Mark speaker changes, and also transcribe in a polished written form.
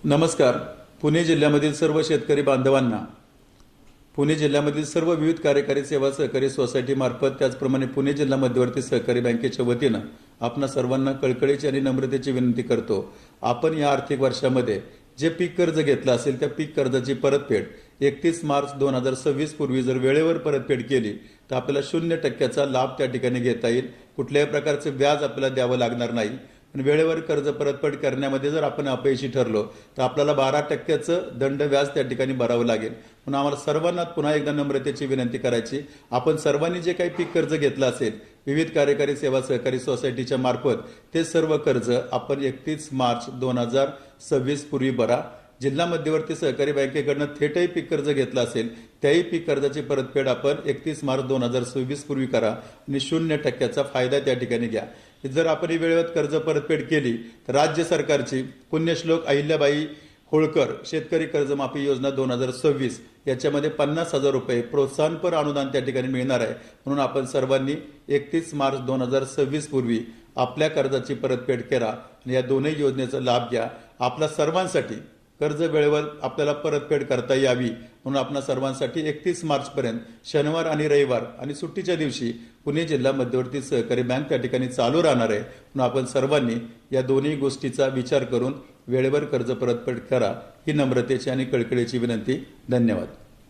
Speaker 1: नमस्कार. पुणे जिल्ह्यामधील सर्व शेतकरी बांधवांना पुणे जिल्ह्यामधील सर्व विविध कार्यकारी सेवा सहकारी सोसायटी मार्फत त्याचप्रमाणे पुणे जिल्हा मध्यवर्ती सहकारी बँकेच्या वतीनं आपणा सर्वांना कळकळीची आणि नम्रतेची विनंती करतो. आपण या आर्थिक वर्षामध्ये जे पीक कर्ज घेतलं असेल त्या पीक कर्जाची परतफेड 31 मार्च 2026 पूर्वी जर वेळेवर परतफेड केली तर आपल्याला 0% लाभ त्या ठिकाणी घेता येईल. कुठल्याही प्रकारचे व्याज आपल्याला द्यावं लागणार नाही. पण वेळेवर कर्ज परतफेड करण्यामध्ये जर आपण अपयशी ठरलो तर आपल्याला 12% दंड व्याज त्या ठिकाणी भरावं लागेल. म्हणून आम्हाला सर्वांना पुन्हा एकदा नम्रतेची विनंती करायची, आपण सर्वांनी जे काही पीक कर्ज घेतलं असेल विविध कार्यकारी सेवा सहकारी सोसायटीच्या मार्फत ते सर्व कर्ज आपण 31 मार्च 2026 पूर्वी भरा. जिल्हा मध्यवर्ती सहकारी बँकेकडनं थेटही पीक कर्ज घेतलं असेल त्याही पीक कर्जाची परतफेड आपण 31 मार्च 2026 पूर्वी करा आणि 0% फायदा त्या ठिकाणी घ्या. जर आपण ही वेळेवर कर्ज परतफेड केली तर राज्य सरकारची पुण्यश्लोक अहिल्याबाई होळकर शेतकरी कर्जमाफी योजना 2026 याच्यामध्ये 50,000 रुपये प्रोत्साहनपर अनुदान त्या ठिकाणी मिळणार आहे. म्हणून आपण सर्वांनी 31 मार्च 2026 पूर्वी आपल्या कर्जाची परतफेड करा आणि या दोन्ही योजनेचा लाभ घ्या. आपल्या सर्वांसाठी कर्ज वेळेवर आपल्याला परतफेड करता यावी म्हणून आपणा सर्वांसाठी 31 मार्च पर्यंत शनिवार आणि रविवार आणि सुट्टीच्या दिवशी पुणे जिल्हा मध्यवर्ती सहकारी बँक त्या ठिकाणी चालू राहणार आहे. म्हणून आपण सर्वांनी या दोन्ही गोष्टीचा विचार करून वेळेवर कर्ज परतफेड करा ही नम्रतेची आणि कळकळीची विनंती. धन्यवाद.